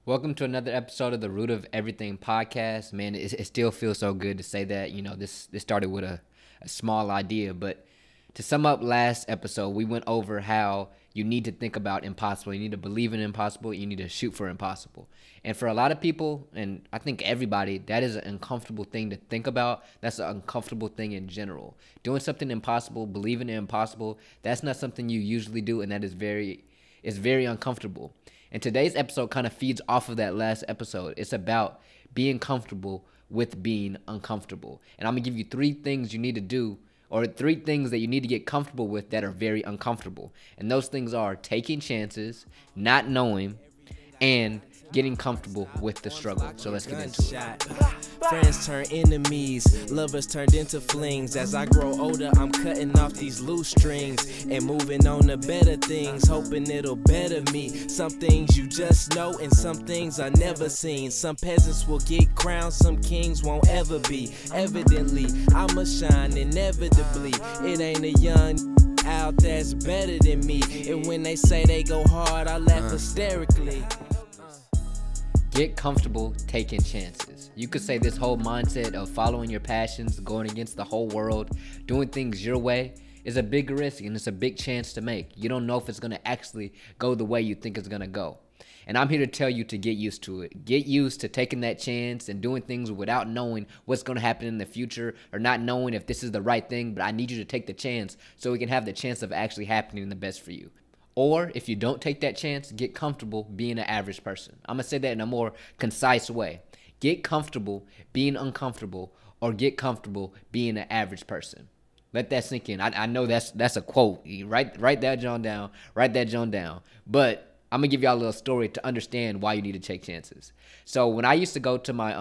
Welcome to another episode of the Root of Everything podcast. Man, it still feels so good to say that. This started with a small idea, but to sum up last episode, we went over how you need to think about impossible. You need to believe in impossible. You need to shoot for impossible. And for a lot of people, and I think everybody, that is an uncomfortable thing to think about. That's an uncomfortable thing in general. Doing something impossible, believing in impossible, that's not something you usually do, and that is very uncomfortable. And today's episode kind of feeds off of that last episode. It's about being comfortable with being uncomfortable. And I'm going to give you three things you need to do, or three things that you need to get comfortable with that are very uncomfortable. And those things are taking chances, not knowing, and getting comfortable with the struggle. So let's get into it. Friends turn enemies, lovers turned into flings. As I grow older, I'm cutting off these loose strings and moving on to better things, hoping it'll better me. Some things you just know and some things I never seen. Some peasants will get crowned, some kings won't ever be. Evidently, I'ma shine inevitably. It ain't a young out that's better than me. And when they say they go hard, I laugh hysterically. Get comfortable taking chances. You could say this whole mindset of following your passions, going against the whole world, doing things your way is a big risk and it's a big chance to make. You don't know if it's going to actually go the way you think it's going to go. And I'm here to tell you to get used to it. Get used to taking that chance and doing things without knowing what's going to happen in the future or not knowing if this is the right thing, but I need you to take the chance so we can have the chance of actually happening the best for you. Or if you don't take that chance, get comfortable being an average person. I'm going to say that in a more concise way. Get comfortable being uncomfortable, or get comfortable being an average person. Let that sink in. I know that's a quote. Write that John down. Write that John down. But I'm going to give y'all a little story to understand why you need to take chances. So when I used to go to my,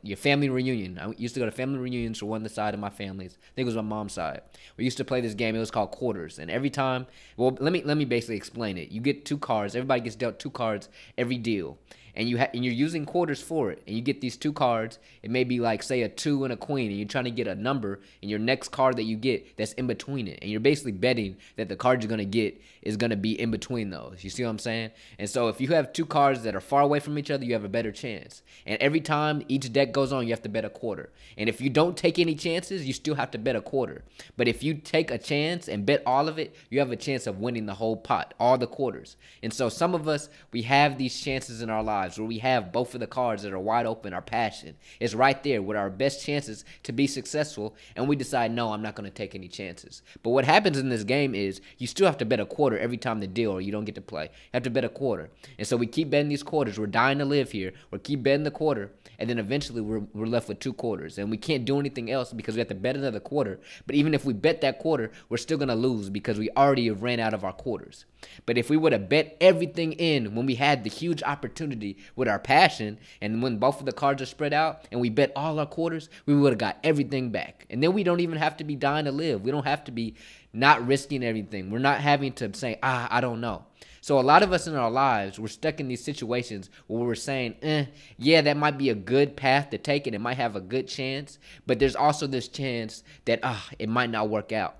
your family reunion. I used to go to family reunions for one side of my family's. I think it was my mom's side. We used to play this game. It was called quarters. And every time, well, let me basically explain it. You get two cards. Everybody gets dealt two cards every deal. And you're using quarters for it. And you get these two cards. It may be like, say, a 2 and a queen. And you're trying to get a number in your next card that you get that's in between it. And you're basically betting that the card you're going to get is going to be in between those. You see what I'm saying? And so if you have two cards that are far away from each other, you have a better chance. And every time each deck goes on, you have to bet a quarter. And if you don't take any chances, you still have to bet a quarter. But if you take a chance and bet all of it, you have a chance of winning the whole pot, all the quarters. And so some of us, we have these chances in our lives where we have both of the cards that are wide open. Our passion is right there with our best chances to be successful, and we decide, no, I'm not going to take any chances. But what happens in this game is you still have to bet a quarter every time the deal, or you don't get to play. You have to bet a quarter. And so we keep betting these quarters. We're dying to live here. We keep betting the quarter, and then eventually we're left with two quarters, and we can't do anything else because we have to bet another quarter. But even if we bet that quarter, we're still going to lose because we already have ran out of our quarters. But if we would have bet everything in when we had the huge opportunity with our passion, and when both of the cards are spread out and we bet all our quarters, we would have got everything back. And then we don't even have to be dying to live. We don't have to be not risking everything. We're not having to say, I don't know. So a lot of us in our lives, we're stuck in these situations where we're saying, yeah, that might be a good path to take and it might have a good chance, but there's also this chance that it might not work out.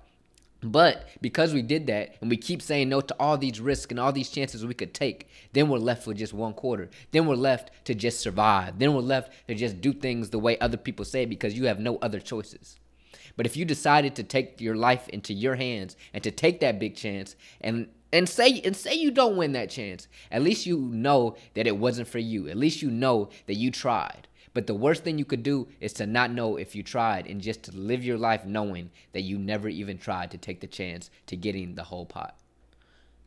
But because we did that and we keep saying no to all these risks and all these chances we could take, then we're left with just one quarter. Then we're left to just survive. Then we're left to just do things the way other people say because you have no other choices. But if you decided to take your life into your hands and to take that big chance and say you don't win that chance, at least you know that it wasn't for you. At least you know that you tried. But the worst thing you could do is to not know if you tried and just to live your life knowing that you never even tried to take the chance to getting the whole pot.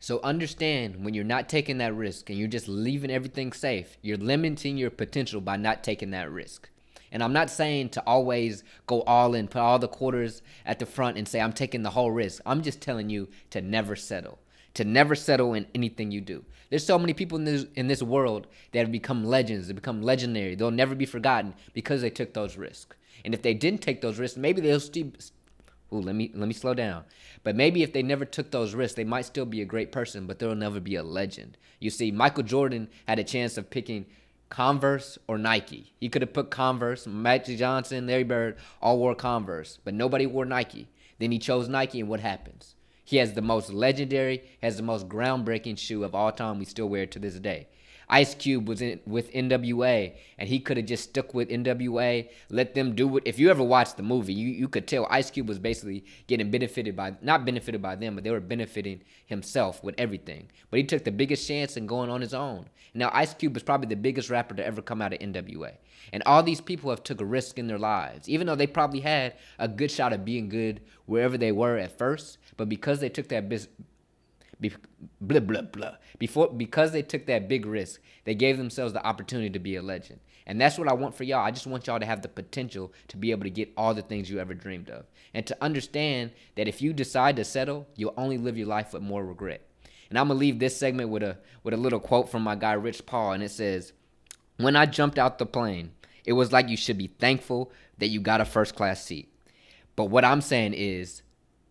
So understand, when you're not taking that risk and you're just leaving everything safe, you're limiting your potential by not taking that risk. And I'm not saying to always go all in, put all the quarters at the front and say, I'm taking the whole risk. I'm just telling you to never settle. To never settle in anything you do. There's so many people in this world that have become legends, they become legendary. They'll never be forgotten because they took those risks. And if they didn't take those risks, maybe they'll still. Let me slow down. But maybe if they never took those risks, they might still be a great person, but they'll never be a legend. You see, Michael Jordan had a chance of picking Converse or Nike. He could have put Converse. Magic Johnson, Larry Bird all wore Converse, but nobody wore Nike. Then he chose Nike, and what happens? He has the most legendary, has the most groundbreaking shoe of all time. We still wear it to this day. Ice Cube was in with NWA, and he could have just stuck with NWA, let them do it. If you ever watched the movie, you could tell Ice Cube was basically getting benefited by, not benefited by them, but they were benefiting himself with everything. But he took the biggest chance in going on his own. Now, Ice Cube is probably the biggest rapper to ever come out of NWA. And all these people have took a risk in their lives, even though they probably had a good shot of being good wherever they were at first. But because they took that because they took that big risk, they gave themselves the opportunity to be a legend. And that's what I want for y'all. I just want y'all to have the potential to be able to get all the things you ever dreamed of. And to understand that if you decide to settle, you'll only live your life with more regret. And I'm going to leave this segment with a little quote from my guy Rich Paul, and it says, "When I jumped out the plane, it was like you should be thankful that you got a first class seat. But what I'm saying is,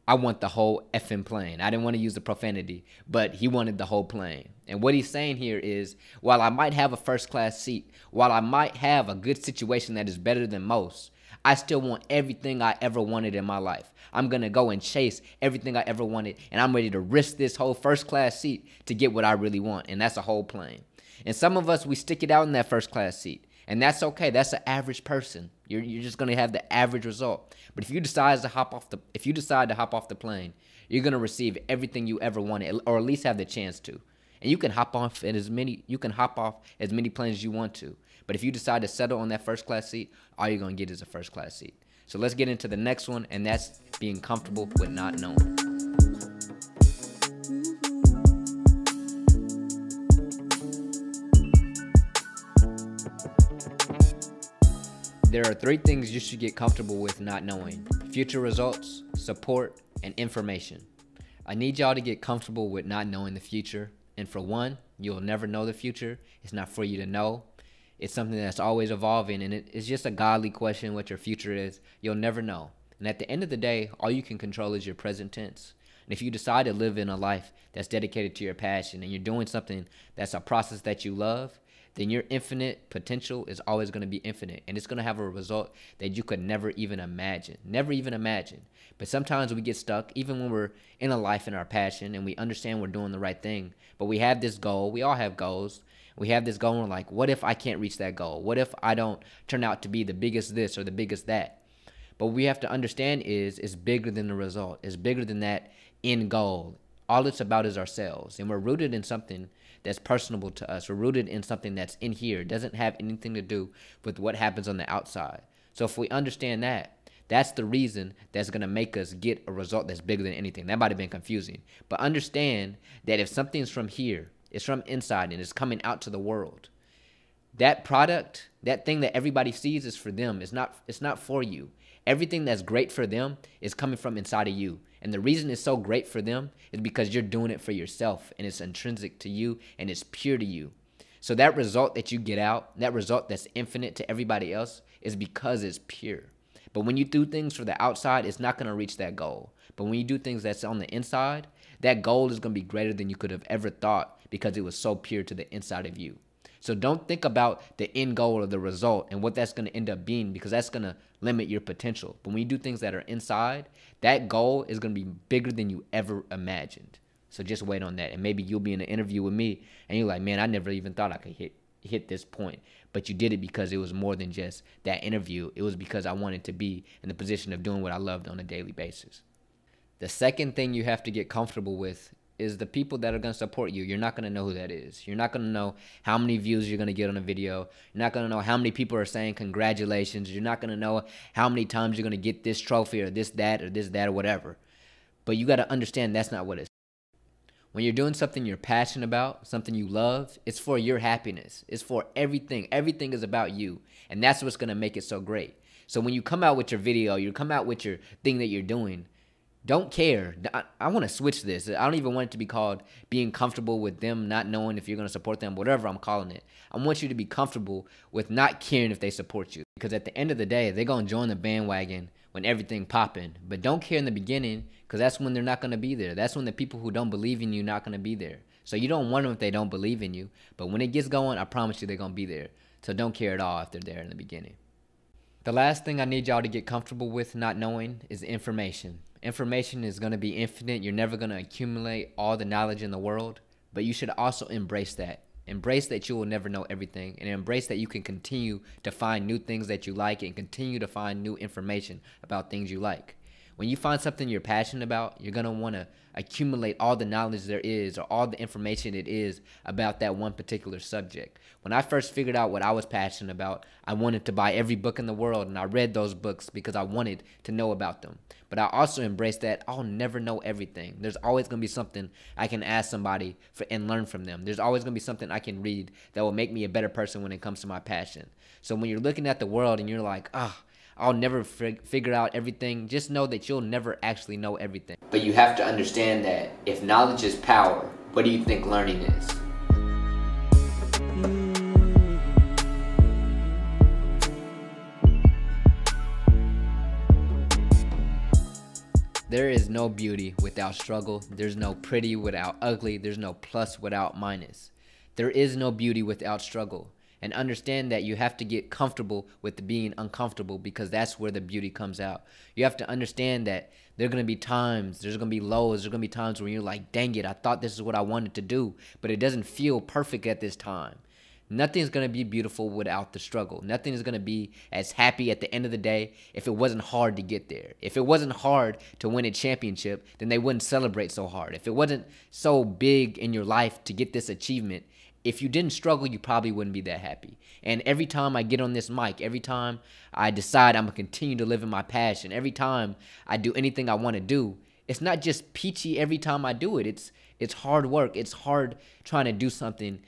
I want the whole effing plane." I didn't want to use the profanity, but he wanted the whole plane. And what he's saying here is, while I might have a first class seat, while I might have a good situation that is better than most, I still want everything I ever wanted in my life. I'm going to go and chase everything I ever wanted, and I'm ready to risk this whole first class seat to get what I really want, and that's a whole plane. And some of us, we stick it out in that first class seat. And that's okay. That's an average person. You're just gonna have the average result. But if you decide to hop off the plane, you're gonna receive everything you ever wanted, or at least have the chance to. And you can hop off as many planes as you want to. But if you decide to settle on that first class seat, all you're gonna get is a first class seat. So let's get into the next one, and that's being comfortable with not knowing. There are 3 things you should get comfortable with not knowing: future results, support, and information. I need y'all to get comfortable with not knowing the future. And for one, you'll never know the future. It's not for you to know. It's something that's always evolving, and it's just a godly question what your future is. You'll never know. And at the end of the day, all you can control is your present tense. And if you decide to live in a life that's dedicated to your passion, and you're doing something that's a process that you love, then your infinite potential is always going to be infinite, and it's going to have a result that you could never even imagine. But sometimes we get stuck, even when we're in a life in our passion, and we understand we're doing the right thing, but we have this goal. We all have goals. We have this goal, and we're like, what if I can't reach that goal? What if I don't turn out to be the biggest this or the biggest that? But what we have to understand is it's bigger than the result. It's bigger than that end goal. All it's about is ourselves, and we're rooted in something that's personable to us. We're rooted in something that's in here. It doesn't have anything to do with what happens on the outside. So if we understand that, that's the reason that's going to make us get a result that's bigger than anything. That might have been confusing. But understand that if something's from here, it's from inside and it's coming out to the world, that product, that thing that everybody sees is for them. It's not for you. Everything that's great for them is coming from inside of you. And the reason it's so great for them is because you're doing it for yourself, and it's intrinsic to you, and it's pure to you. So that result that you get out, that result that's infinite to everybody else, is because it's pure. But when you do things for the outside, it's not going to reach that goal. But when you do things that's on the inside, that goal is going to be greater than you could have ever thought, because it was so pure to the inside of you. So don't think about the end goal or the result and what that's going to end up being, because that's going to limit your potential. But when you do things that are inside, that goal is going to be bigger than you ever imagined. So just wait on that. And maybe you'll be in an interview with me and you're like, man, I never even thought I could hit this point. But you did it because it was more than just that interview. It was because I wanted to be in the position of doing what I loved on a daily basis. The second thing you have to get comfortable with is the people that are going to support you. You're not going to know who that is. You're not going to know how many views you're going to get on a video. You're not going to know how many people are saying congratulations. You're not going to know how many times you're going to get this trophy or this, that, or whatever. But you got to understand that's not what it's. When you're doing something you're passionate about, something you love, it's for your happiness. It's for everything. Everything is about you. And that's what's going to make it so great. So when you come out with your video, you come out with your thing that you're doing, don't care. I want to switch this. I don't even want it to be called being comfortable with them not knowing if you're going to support them, whatever I'm calling it. I want you to be comfortable with not caring if they support you. Because at the end of the day, they're going to join the bandwagon when everything popping. But don't care in the beginning, because that's when they're not going to be there. That's when the people who don't believe in you are not going to be there. So you don't want them if they don't believe in you. But when it gets going, I promise you they're going to be there. So don't care at all if they're there in the beginning. The last thing I need y'all to get comfortable with not knowing is information. information is going to be infinite. You're never going to accumulate all the knowledge in the world, but you should also embrace that. Embrace that you will never know everything, and embrace that you can continue to find new things that you like and continue to find new information about things you like. When you find something you're passionate about, you're going to want to accumulate all the knowledge there is or all the information it is about that one particular subject. When I first figured out what I was passionate about, I wanted to buy every book in the world, and I read those books because I wanted to know about them. But I also embraced that I'll never know everything. There's always going to be something I can ask somebody and learn from them. There's always going to be something I can read that will make me a better person when it comes to my passion. So when you're looking at the world and you're like, I'll never figure out everything, just know that you'll never actually know everything. But you have to understand that if knowledge is power, what do you think learning is? There is no beauty without struggle. There's no pretty without ugly. There's no plus without minus. There is no beauty without struggle. And understand that you have to get comfortable with being uncomfortable, because that's where the beauty comes out. You have to understand that there are going to be times, there's going to be lows, there's going to be times where you're like, dang it, I thought this is what I wanted to do, but it doesn't feel perfect at this time. Nothing's going to be beautiful without the struggle. Nothing is going to be as happy at the end of the day if it wasn't hard to get there. If it wasn't hard to win a championship, then they wouldn't celebrate so hard. If it wasn't so big in your life to get this achievement, if you didn't struggle, you probably wouldn't be that happy. And every time I get on this mic, every time I decide I'm going to continue to live in my passion, every time I do anything I want to do, it's not just peachy every time I do it. It's hard work. It's hard trying to do something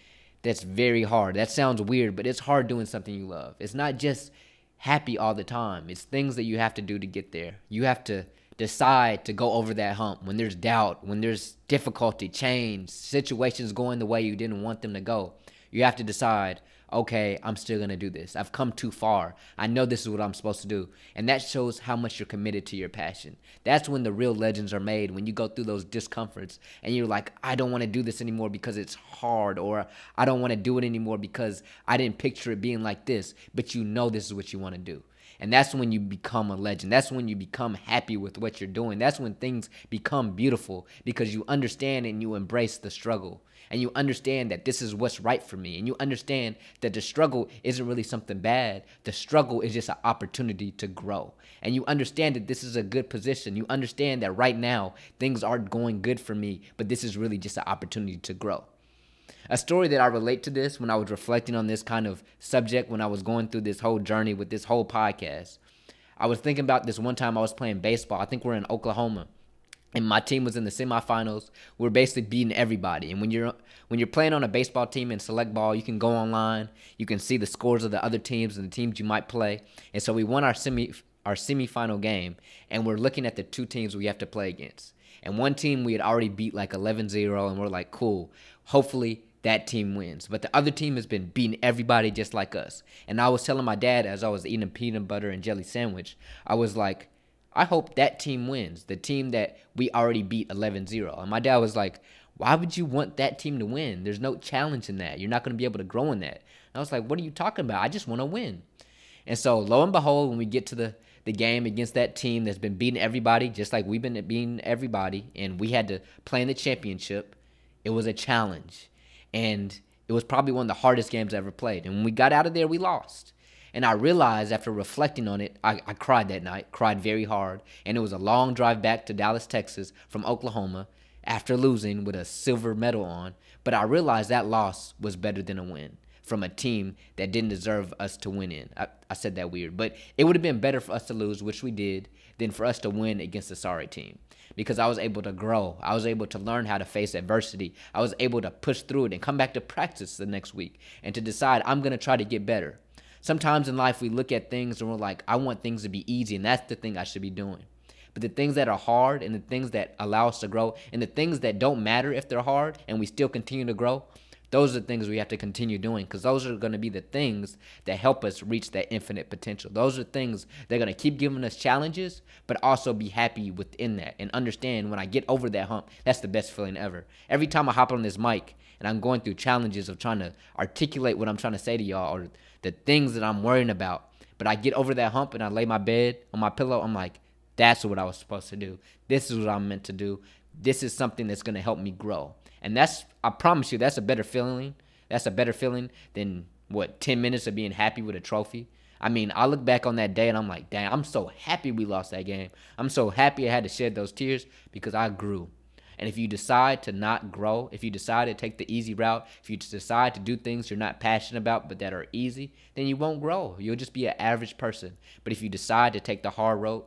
that's very hard. That sounds weird, but it's hard doing something you love. It's not just happy all the time. It's things that you have to do to get there. You have to decide to go over that hump when there's doubt, when there's difficulty, change, situations going the way you didn't want them to go. You have to decide, okay, I'm still going to do this. I've come too far. I know this is what I'm supposed to do. And that shows how much you're committed to your passion. That's when the real legends are made, when you go through those discomforts and you're like, I don't want to do this anymore because it's hard, or I don't want to do it anymore because I didn't picture it being like this, but you know this is what you want to do. And that's when you become a legend. That's when you become happy with what you're doing. That's when things become beautiful, because you understand and you embrace the struggle. And you understand that this is what's right for me. And you understand that the struggle isn't really something bad. The struggle is just an opportunity to grow. And you understand that this is a good position. You understand that right now things aren't going good for me, but this is really just an opportunity to grow. A story that I relate to this when I was reflecting on this kind of subject, when I was going through this whole journey with this whole podcast, I was thinking about this one time I was playing baseball. I think we're in Oklahoma, and my team was in the semifinals. We're basically beating everybody. And when you're playing on a baseball team in select ball, you can go online, you can see the scores of the other teams and the teams you might play. And so we won our semifinal game, and we're looking at the two teams we have to play against. And one team we had already beat like 11-0, and we're like, cool, hopefully that team wins. But the other team has been beating everybody just like us. And I was telling my dad as I was eating a peanut butter and jelly sandwich, I was like, I hope that team wins, the team that we already beat 11-0. And my dad was like, why would you want that team to win? There's no challenge in that. You're not going to be able to grow in that. And I was like, what are you talking about? I just want to win. And so lo and behold, when we get to the game against that team that's been beating everybody, just like we've been beating everybody, and we had to play in the championship, it was a challenge. And it was probably one of the hardest games I ever played. And when we got out of there, we lost. And I realized after reflecting on it, I cried that night, cried very hard. And it was a long drive back to Dallas, Texas from Oklahoma after losing with a silver medal on. But I realized that loss was better than a win from a team that didn't deserve us to win in. I said that weird. But it would have been better for us to lose, which we did, than for us to win against a sorry team. Because I was able to grow. I was able to learn how to face adversity. I was able to push through it and come back to practice the next week and to decide I'm going to try to get better. Sometimes in life we look at things and we're like, I want things to be easy, and that's the thing I should be doing. But the things that are hard and the things that allow us to grow and the things that don't matter if they're hard and we still continue to grow, those are the things we have to continue doing, because those are going to be the things that help us reach that infinite potential. Those are things that are going to keep giving us challenges, but also be happy within that and understand when I get over that hump, that's the best feeling ever. Every time I hop on this mic and I'm going through challenges of trying to articulate what I'm trying to say to y'all or the things that I'm worrying about, but I get over that hump and I lay my bed on my pillow, I'm like, That's what I was supposed to do. This is what I'm meant to do. This is something that's going to help me grow. And I promise you, that's a better feeling. That's a better feeling than 10 minutes of being happy with a trophy. I mean, I look back on that day and I'm like, dang, I'm so happy we lost that game. I'm so happy I had to shed those tears because I grew. And if you decide to not grow, if you decide to take the easy route, if you decide to do things you're not passionate about but that are easy, then you won't grow. You'll just be an average person. But if you decide to take the hard road,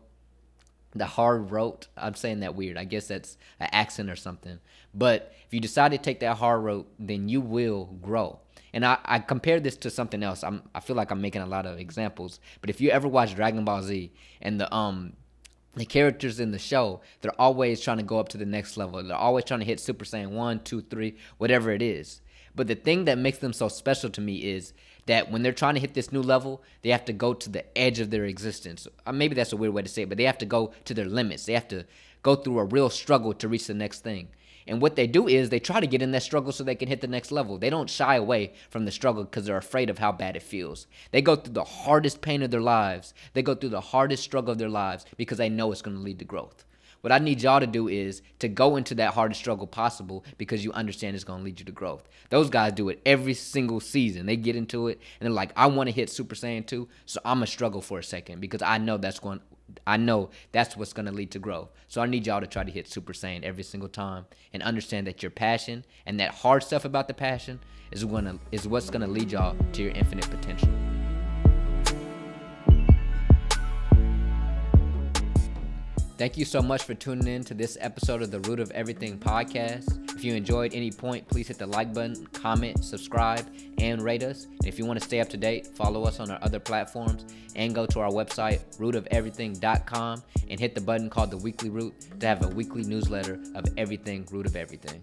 I'm saying that weird. I guess that's an accent or something. But if you decide to take that hard road, then you will grow. And I compare this to something else. I feel like I'm making a lot of examples. But if you ever watch Dragon Ball Z and the characters in the show, they're always trying to go up to the next level. They're always trying to hit Super Saiyan 1, 2, 3, whatever it is. But the thing that makes them so special to me is that when they're trying to hit this new level, they have to go to the edge of their existence. Maybe that's a weird way to say it, but they have to go to their limits. They have to go through a real struggle to reach the next thing. And what they do is they try to get in that struggle so they can hit the next level. They don't shy away from the struggle because they're afraid of how bad it feels. They go through the hardest pain of their lives. They go through the hardest struggle of their lives because they know it's going to lead to growth. What I need y'all to do is to go into that hardest struggle possible because you understand it's going to lead you to growth. Those guys do it every single season. They get into it and they're like, I want to hit Super Saiyan 2, so I'm going to struggle for a second because I know that's what's going to lead to growth. So I need y'all to try to hit Super Saiyan every single time and understand that your passion and that hard stuff about the passion is what's going to lead y'all to your infinite potential. Thank you so much for tuning in to this episode of the Root of Everything podcast. If you enjoyed any point, please hit the like button, comment, subscribe, and rate us. And if you want to stay up to date, follow us on our other platforms and go to our website, rootofeverything.com, and hit the button called the Weekly Root to have a weekly newsletter of everything Root of Everything.